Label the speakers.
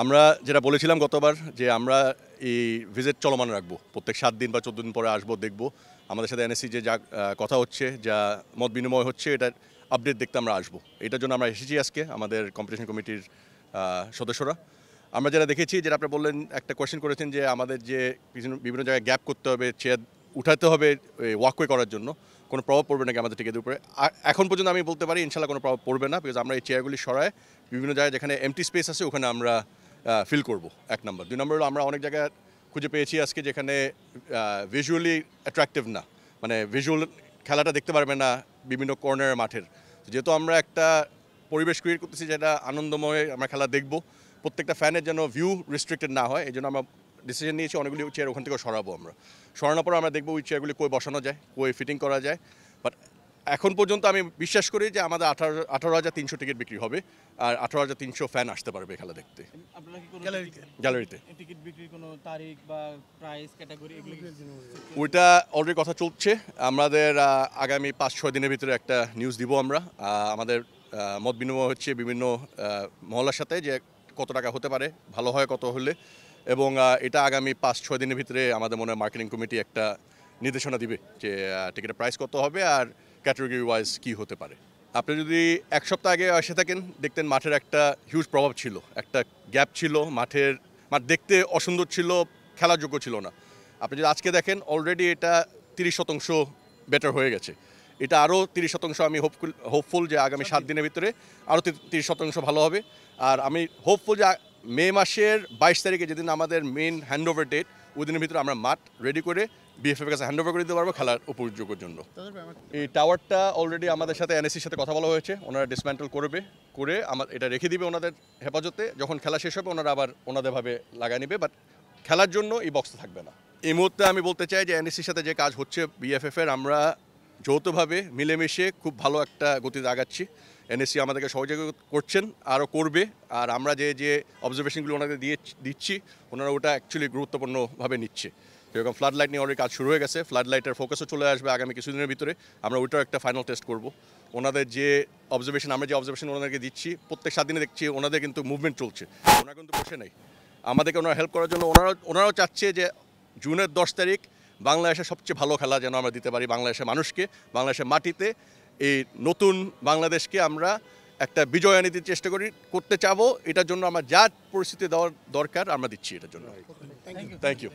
Speaker 1: আমরা যেটা বলেছিলাম গতবার যে আমরা এই ভিজিট চলমান রাখবো, প্রত্যেক 7 দিন বা 14 দিন পরে আসবো, দেখবো আমাদের সাথে এনএসসি যে যা কথা হচ্ছে, যা মত বিনিময় হচ্ছে, এটার আপডেট দেখতে আমরা আসবো। এটার জন্য আমরা এসেছি আজকে আমাদের কম্পিটিশন কমিটির সদস্যরা। আমরা যেটা দেখেছি, যেটা আপনি বললেন, একটা কোয়েশ্চেন করেছেন যে আমাদের যে বিভিন্ন জায়গায় গ্যাপ করতে হবে, চেয়ার উঠাতে হবে ওয়াকওয়ে করার জন্য, কোনো প্রভাব পড়বে নাকি আমাদের টিকেটের উপরে। এখন পর্যন্ত আমি বলতে পারি ইনশাল্লাহ কোনো প্রভাব পড়বে না, বিকজ আমরা এই চেয়ারগুলি সরায় বিভিন্ন জায়গায় যেখানে এমটি স্পেস আছে ওখানে আমরা ফিল করব, 1 নম্বর। 2 নম্বর হলো আমরা অনেক জায়গায় খুঁজে পেয়েছি আজকে যেখানে ভিজুয়ালি অ্যাট্রাকটিভ না, মানে ভিজুয়াল খেলাটা দেখতে পারবে না বিভিন্ন কর্নারের মাঠের। যেহেতু আমরা একটা পরিবেশ ক্রিয়েট করতেছি যেটা আনন্দময়, আমরা খেলা দেখব, প্রত্যেকটা ফ্যানের যেন ভিউ রেস্ট্রিক্টেড না হয়, এই জন্য আমরা ডিসিশন নিয়েছি অনেকগুলি চেয়ার ওখান থেকে সরাবো। আমরা সরানোর পর আমরা দেখবো ওই চেয়ারগুলি কই বসানো যায়, কই ফিটিং করা যায়। বাট এখন পর্যন্ত আমি বিশ্বাস করি যে আমাদের 18,300 টিকিট বিক্রি হবে, আর 18,300 ফ্যান আসতে পারবে খেলা দেখতে গ্যালারিতে।
Speaker 2: টিকিট বিক্রির কোনো তারিখ বা প্রাইস ক্যাটাগরি এগুলো
Speaker 1: ওইটা অলরেডি কথা চলছে। আমাদের আগামী 5-6 দিনের ভিতরে একটা নিউজ দিব আমরা। আমাদের মত বিনিময় হচ্ছে বিভিন্ন মহল্লার সাথে যে কত টাকা হতে পারে, ভালো হয় কত হলে, এবং এটা আগামী 5-6 দিনের ভিতরে আমাদের মনে হয় মার্কেটিং কমিটি একটা নির্দেশনা দিবে যে টিকিটের প্রাইস কত হবে আর ক্যাটাগরি ওয়াইজ কী হতে পারে। আপনি যদি 1 সপ্তাহ আগে এসে থাকেন, দেখতেন মাঠের একটা হিউজ প্রভাব ছিল, একটা গ্যাপ ছিল, মাঠ দেখতে অসুন্দর ছিল, খেলার যোগ্য ছিল না। আপনি যদি আজকে দেখেন অলরেডি এটা 30% বেটার হয়ে গেছে। এটা আরও 30% আমি হোপফুল যে আগামী 7 দিনের ভিতরে আরও 30% ভালো হবে। আর আমি হোপফুল যে মে মাসের 22 তারিখে, যেদিন আমাদের মেইন হ্যান্ডওভার ডেট, ওই দিনের ভিতরে আমরা মাঠ রেডি করে বিএফএফের কাছে হ্যান্ডওভার করে দিতে পারবো খেলার উপযোগের জন্য। এই টাওয়ারটা অলরেডি আমাদের সাথে এনএসসির সাথে কথা বলা হয়েছে, ওনারা ডিসম্যান্টল করে এটা রেখে দিবে ওনাদের হেফাজতে। যখন খেলা শেষ হবে ওনারা আবার ওনাদেরভাবে লাগাই নেবে, বাট খেলার জন্য এই বক্স থাকবে না। এই মুহূর্তে আমি বলতে চাই যে এনএসসির সাথে যে কাজ হচ্ছে বিএফএফের, আমরা যৌথভাবে মিলেমিশে খুব ভালো একটা গতিতে আগাচ্ছি। এনএসসি আমাদেরকে সহযোগিতা করছেন, আরও করবে। আর আমরা যে অবজারভেশনগুলো ওনাদের দিচ্ছি, ওনারা ওটা অ্যাকচুয়ালি গুরুত্বপূর্ণভাবে নিচ্ছে। যেরকম ফ্লাড লাইট নিয়ে অলরেডি কাজ শুরু হয়ে গেছে, ফ্লাড লাইটের ফোকাসও চলে আসবে আগামী কিছুদিনের ভিতরে। আমরা ওইটাও একটা ফাইনাল টেস্ট করব। ওনাদের যে আমরা যে অবজারভেশন ওনাদেরকে দিচ্ছি, প্রত্যেক 7 দিনে দেখছি ওনাদের কিন্তু মুভমেন্ট চলছে, ওনারা কিন্তু বসে নেই। আমাদেরকে ওনারা হেল্প করার জন্য ওনারাও চাচ্ছে যে জুনের 10 তারিখ বাংলাদেশের সবচেয়ে ভালো খেলা যেন আমরা দিতে পারি বাংলাদেশের মানুষকে, বাংলাদেশের মাটিতে। এই নতুন বাংলাদেশকে আমরা একটা বিজয় এনে দিতে চেষ্টা করতে চাবো। এটার জন্য আমরা যা পরিস্থিতি দেওয়ার দরকার আমরা দিচ্ছি এটার জন্য। Thank you.